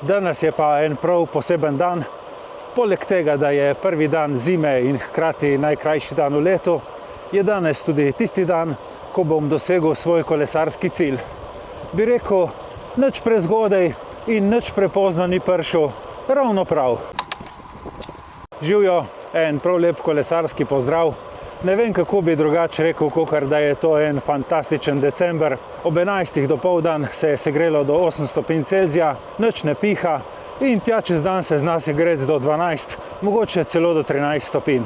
Danes je pa en prav poseben dan. Poleg tega, da je prvi dan zime in hkrati najkrajši dan v letu, je danes tudi tisti dan, ko bom dosegel svoj kolesarski cilj. Bi rekel, nič prezgodaj in nič prepozno ni prišel, ravno prav. Živjo, en prav lep kolesarski pozdrav. Ne vem, kako bi drugače rekel, kakor da je to en fantastičen december. Ob 11. dopoldan se je segrelo do 8 stopinj Celzija, nič ne piha in tja čez dan se zna segreti do 12, mogoče celo do 13 stopinj.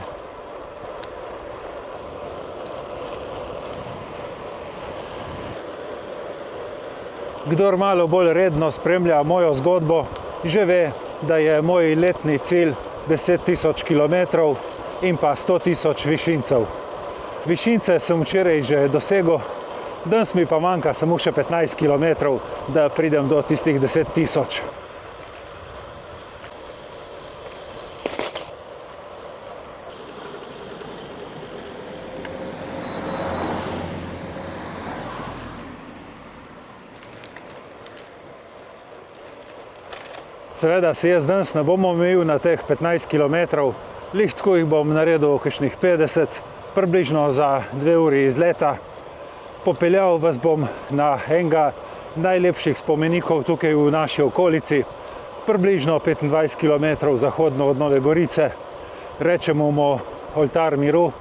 Kdor malo bolj redno spremlja mojo zgodbo, že ve, da je moj letni cilj 10.000 km in pa 100.000 višincev. Višince sem včeraj že dosegel, danes mi pa manjka samo še 15 km, da pridem do tistih 10.000. Seveda se jaz danes ne bom omejil na teh 15 km, lih tako jih bom naredil kakšnih 50, približno za 2 uri izleta. Popeljal vas bom na enega najlepših spomenikov tukaj v naši okolici, približno 25 km zahodno od Nove Gorice. Rečemo mu Oltar miru,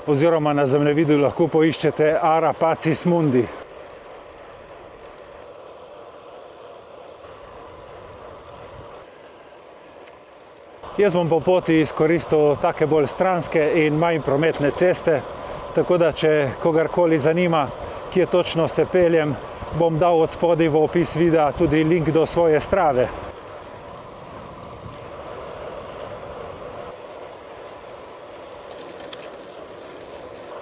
oziroma na zemljevidu lahko poiščete Ara Pacis Mundi. Jaz bom po poti izkoristil take bolj stranske in manj prometne ceste, tako da če kogarkoli zanima, kje točno se peljem, bom dal od spodaj v opis videa tudi link do svoje Strave.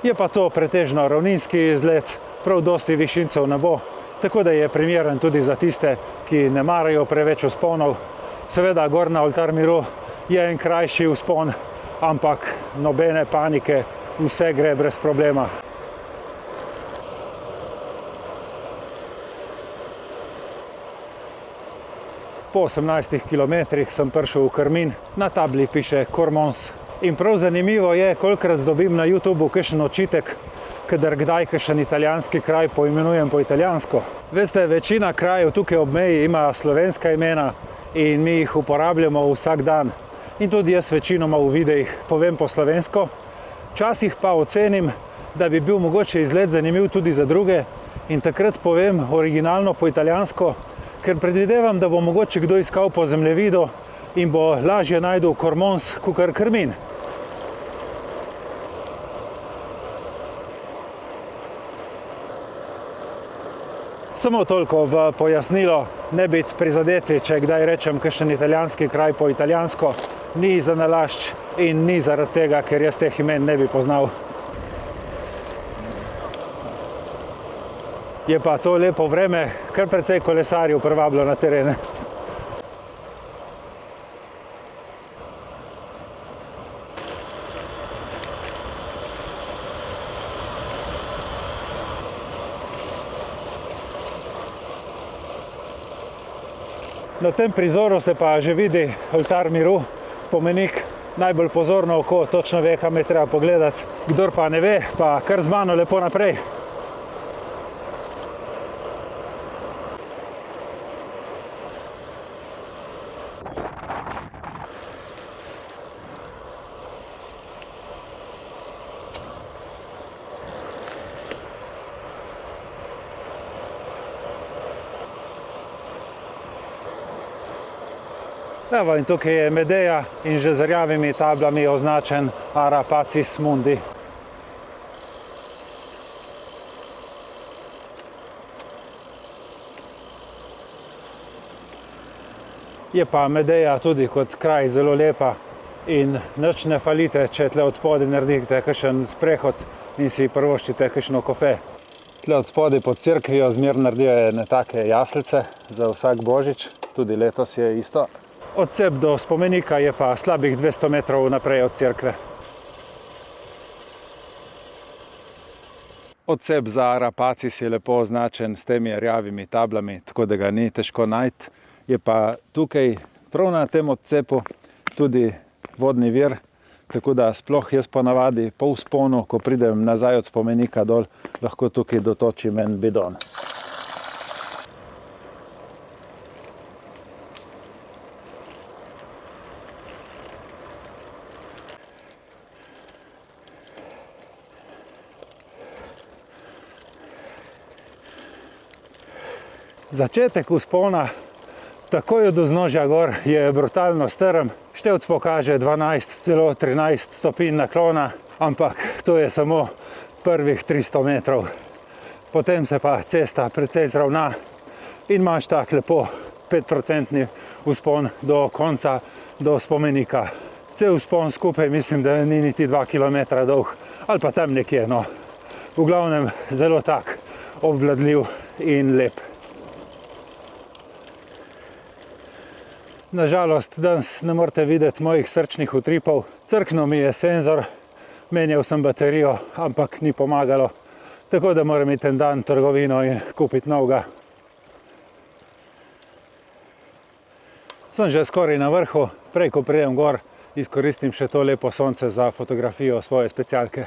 Je pa to pretežno ravninski izlet, prav dosti višincev ne bo, tako da je primeren tudi za tiste, ki ne marajo preveč vzponov. Seveda gor na Oltar miru je en krajši vzpon, ampak nobene panike, vse gre brez problema. Po 18 kilometrih sem prišel v Krmin, na tabli piše Cormons. In prav zanimivo je, kolikrat dobim na YouTubeu kakšen očitek, kadar kdaj kakšen italijanski kraj poimenujem po italijansko. Veste, večina krajev tukaj ob meji ima slovenska imena in mi jih uporabljamo vsak dan. In tudi jaz večinoma v videih povem po slovensko. Včasih pa ocenim, da bi bil mogoče izlet zanimiv tudi za druge in takrat povem originalno po italijansko, ker predvidevam, da bo mogoče kdo iskal po zemljevidu in bo lažje najdel Cormons kakor Krmin. Samo toliko v pojasnilo, ne biti prizadeti, če kdaj rečem kakšen italijanski kraj po italijansko, ni za nalašč in ni zaradi tega, ker jaz teh imen ne bi poznal. Je pa to lepo vreme, kar precej kolesarjev privabilo na terene. Na tem prizoru se pa že vidi Oltar miru, spomenik. Najbolj pozorno oko točno ve, kam je treba pogledati. Kdor pa ne ve, pa kar z mano lepo naprej. Evo, in tukaj je Medeja in že z rjavimi tablami označen Ara Pacis Mundi. Je pa Medeja tudi kot kraj zelo lepa in nič ne falite, če tle od spodaj naredite kakšen sprehod in si privoščite kakšno kofe. Tle od spodaj pod cerkvijo zmer naredijo ene take jaslice za vsak božič, tudi letos je isto. Odcep do spomenika je pa slabih 200 metrov naprej od cerkve. Odcep za Ara Pacis je lepo označen s temi rjavimi tablami, tako da ga ni težko najti. je pa tukaj prav na tem odcepu tudi vodni vir, tako da sploh jaz ponavadi po vzponu, ko pridem nazaj od spomenika dol, lahko tukaj dotočim en bidon. Začetek vzpona takoj od vznožja gor je brutalno strm. Števc pokaže 12, celo 13 stopinj naklona, ampak to je samo prvih 300 metrov. Potem se pa cesta precej zravna in imaš tak lepo 5% vzpon do konca, do spomenika. Cel vzpon skupaj mislim, da ni niti 2 km dolg, ali pa tam nekje, no. V glavnem zelo tak obvladljiv in lep. Nažalost, danes ne morete videti mojih srčnih utripov. Crknil mi je senzor, menjal sem baterijo, ampak ni pomagalo. Tako da moram iti en dan v trgovino in kupiti novega. Sem že skoraj na vrhu, prej ko pridem gor, izkoristim še to lepo sonce za fotografijo svoje specialke.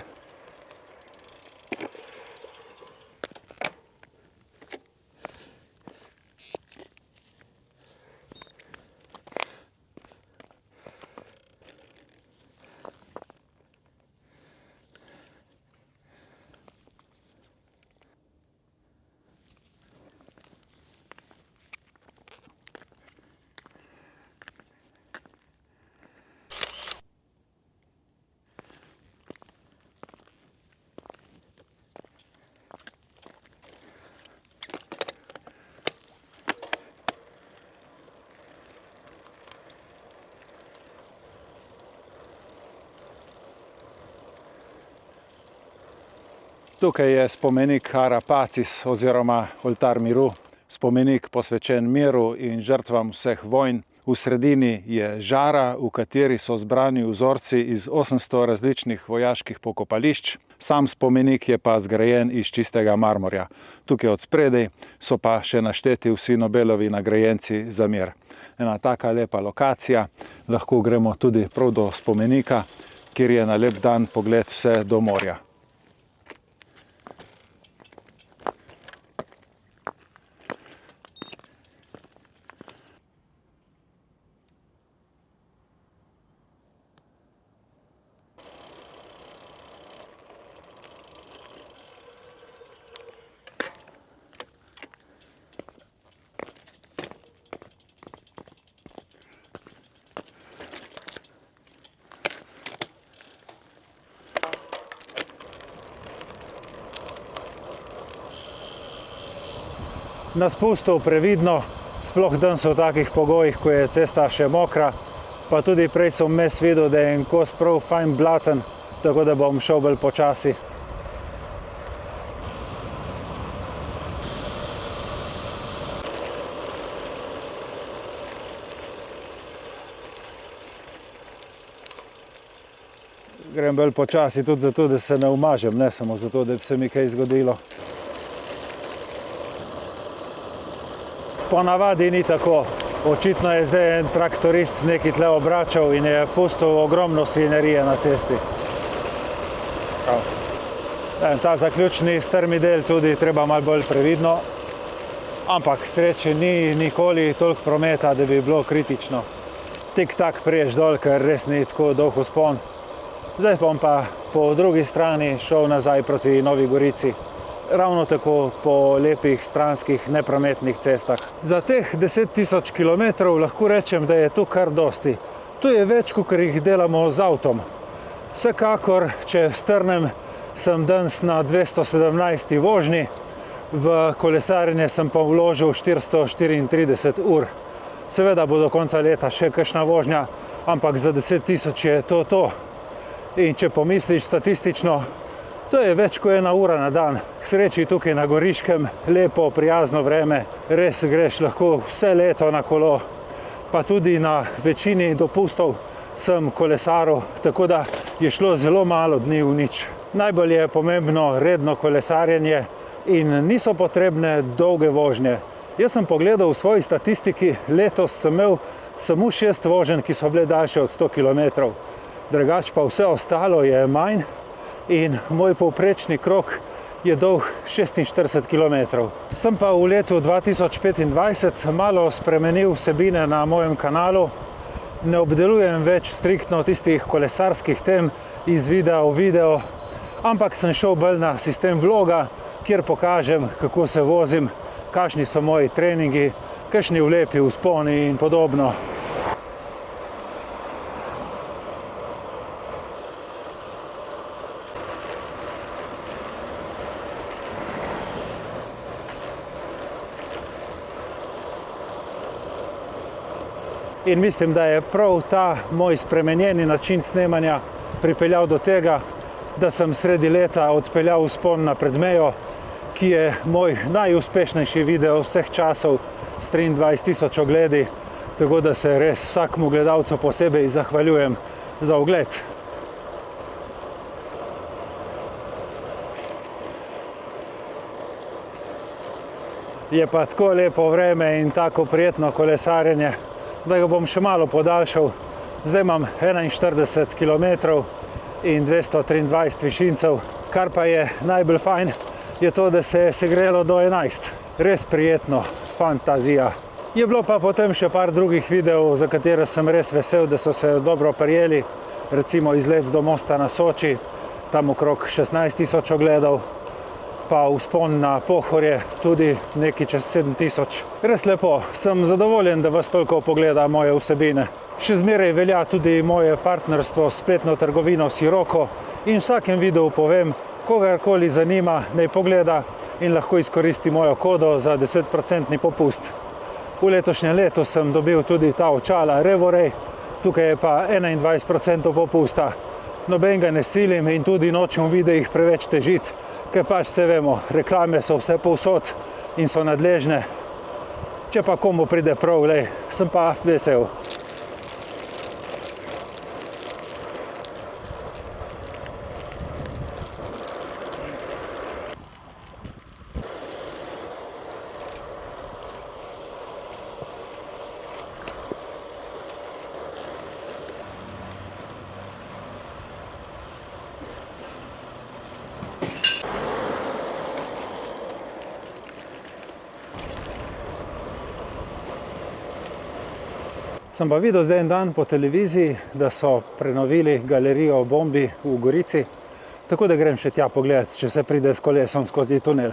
Tukaj je spomenik Ara-Pacis oziroma oltar miru, spomenik posvečen miru in žrtvam vseh vojn. V sredini je žara, v kateri so zbrani vzorci iz 800 različnih vojaških pokopališč. Sam spomenik je pa zgrajen iz čistega marmorja. Tukaj od spredaj so pa še našteti vsi Nobelovi nagrajenci za mir. Ena taka lepa lokacija, lahko gremo tudi prav do spomenika, kjer je na lep dan pogled vse do morja. Na spustu previdno, sploh danes v takih pogojih, ko je cesta še mokra, pa tudi prej sem vmes videl, da je en kos prav fajn blaten, tako da bom šel bolj počasi. Grem bolj počasi tudi zato, da se ne umažem, ne samo zato, da bi se mi kaj zgodilo. Ponavadi ni tako. Očitno je zdaj en traktorist nekaj tle obračal in je pustil ogromno svinerije na cesti. Ta zaključni strmi del tudi treba malo bolj previdno, ampak sreče ni nikoli toliko prometa, da bi bilo kritično. Tik-tak priješ dol, ker res ni tako dolg vzpon. Zdaj bom pa po drugi strani šel nazaj proti Novi Gorici. Ravno tako po lepih stranskih neprometnih cestah. Za teh 10 000 kilometrov lahko rečem, da je tu kar dosti. To je več, kakor jih delamo z avtom. Vsekakor, če strnem, sem danes na 217. vožnji, v kolesarjenje sem pa vložil 434 ur. Seveda bo do konca leta še kakšna vožnja, ampak za 10 000 je to. In če pomisliš statistično, to je več kot 1 ura na dan. K sreči tukaj na Goriškem, lepo, prijazno vreme, res greš lahko vse leto na kolo, pa tudi na večini dopustov sem kolesaril, tako da je šlo zelo malo dni v nič. Najbolj je pomembno redno kolesarjenje in niso potrebne dolge vožnje. Jaz sem pogledal v svoji statistiki, letos sem imel samo 6 voženj, ki so bile daljše od 100 km. Drugače pa vse ostalo je manj in moj povprečni krog je dolg 46 km. Sem pa v letu 2025 malo spremenil vsebine na mojem kanalu. Ne obdelujem več striktno tistih kolesarskih tem iz videa v video, ampak sem šel bolj na sistem vloga, kjer pokažem, kako se vozim, kakšni so moji treningi, kakšni vlepi vzponi in podobno. In mislim, da je prav ta moj spremenjeni način snemanja pripeljal do tega, da sem sredi leta odpeljal vzpon na Predmejo, ki je moj najuspešnejši video vseh časov s 23.000 ogledi, tako da se res vsakmu gledalcu posebej zahvaljujem za ogled. Je pa tako lepo vreme in tako prijetno kolesarjenje, da ga bom še malo podaljšal. Zdaj imam 41 km in 223 višincev, kar pa je najbolj fajn, je to, da se je segrelo do 11. Res prijetno, fantazija. Je bilo pa potem še par drugih videov, za katere sem res vesel, da so se dobro prijeli. Recimo izlet do Mosta na Soči, tam okrog 16.000 ogledov, pa vzpon na Pohorje, tudi nekaj čez 7.000. Res lepo, sem zadovoljen, da vas toliko pogleda moje vsebine. Še zmeraj velja tudi moje partnerstvo s spletno trgovino Sirocco in v vsakem videu povem, kogarkoli zanima, naj pogleda in lahko izkoristi mojo kodo za 10% popust. V letošnjem letu sem dobil tudi ta očala Revorej, tukaj je pa 21% popusta. Nobenega ne silim in tudi nočem v videih preveč težiti, ker pač se vemo, reklame so vse povsod in so nadležne. Če pa komu pride prav, sem pa vesel. Sem pa videl zdaj en dan po televiziji, da so prenovili galerijo Bombi v Gorici, tako da grem še tja pogledati, če se pride s kolesom skozi tunel.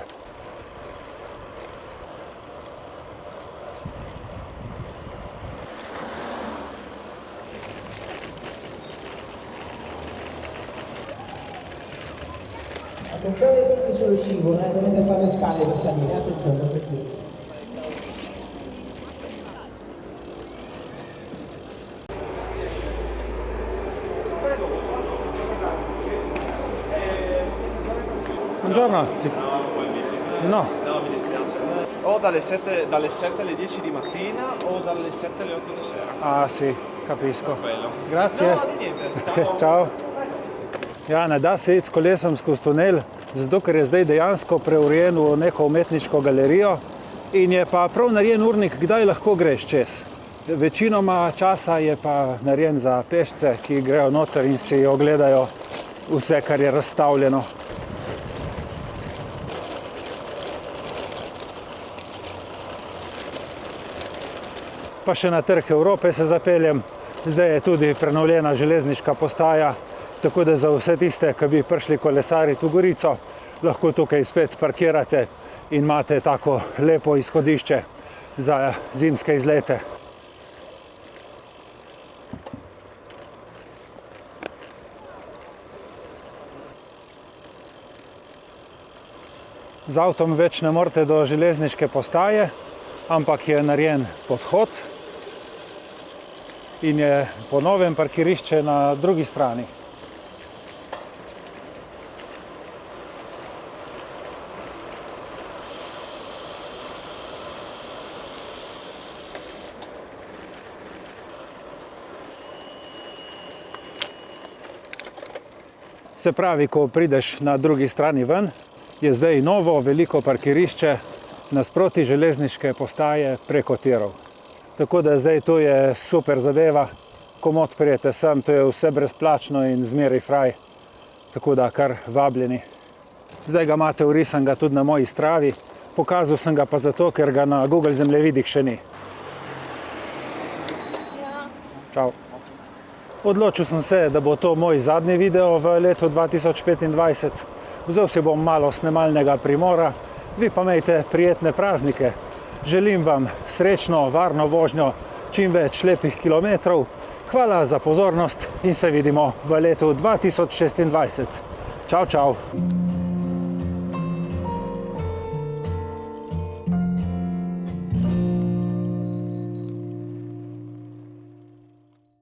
Attenzione tutti sullo scivolo, dovete fare le scale per salire, attenzione perché. Buongiorno. Sì. No. No, mi dispiace. O dalle 7 alle 10 di mattina o dalle 7 alle 8 di sera. Ah, sì, capisco. Quello. Grazie. No, di niente. Ciao. Ciao. Ja, ne da se iti s kolesom skozi tunel, zato ker je zdaj dejansko preurejen v neko umetniško galerijo in je pa prav narejen urnik, kdaj lahko greš čez. Večinoma časa je pa narejen za pešce, ki grejo noter in si ogledajo vse, kar je razstavljeno. Pa še na Trg Evrope se zapeljem. Zdaj je tudi prenovljena železniška postaja, tako da za vse tiste, ki bi prišli kolesariti v Gorico, lahko tukaj spet parkirate in imate tako lepo izhodišče za zimske izlete. Z avtom več ne morete do železniške postaje, ampak je narejen podhod in je po novem parkirišče na drugi strani. Se pravi, ko prideš na drugi strani ven, je zdaj novo veliko parkirišče nasproti železniške postaje preko tirov. Tako da zdaj to je super zadeva, komot prijete sem, to je vse brezplačno in zmeraj fraj, tako da kar vabljeni. Zdaj ga imate urisanega tudi na moji stravi, pokazal sem ga pa zato, ker ga na Google zemljevidih še ni. Čau. Odločil sem se, da bo to moj zadnji video v letu 2025. Vzel si bom malo snemalnega primora, vi pa imejte prijetne praznike. Želim vam srečno, varno vožnjo, čim več lepih kilometrov. Hvala za pozornost in se vidimo v letu 2026. Čau, čau.